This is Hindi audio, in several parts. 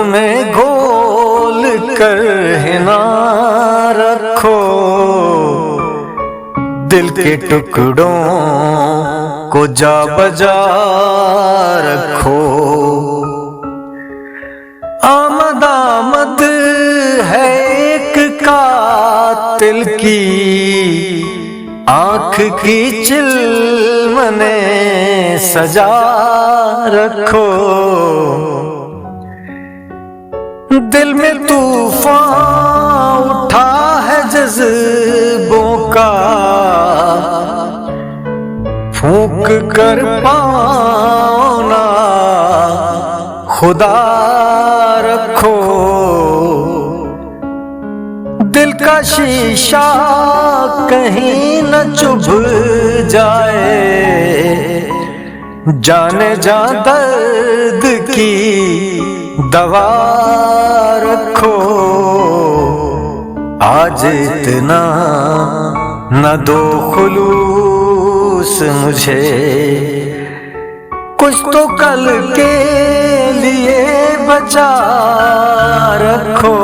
में घोल कर हिना रखो, दिल के टुकड़ों को जा बजा रखो। आमद आमद है एक कातिल की, आँख की चिलमने सजा रखो। दिल में तूफान उठा है जज्बों का, फूंक कर पाना खुदा रखो। दिल का शीशा कहीं न चुभ जाए, जाने जा दर्द की दवा रखो। आज इतना न दो खुलूस मुझे, कुछ तो कल के लिए बचा रखो।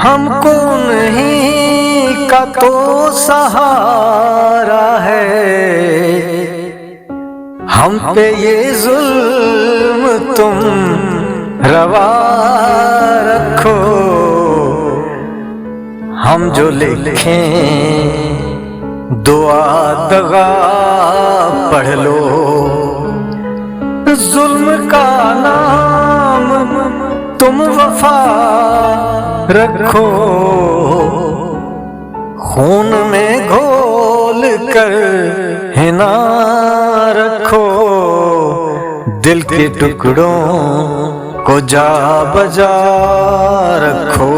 हमको नहीं का तो सहारा है, हम पे ये जुल्म तुम रवा रखो। हम जो लिखें दुआ दगा पढ़ लो, जुल्म का नाम तुम वफा रखो। खून में घोल कर हिना रखो, दिल के टुकड़ों को जा बजा रखो।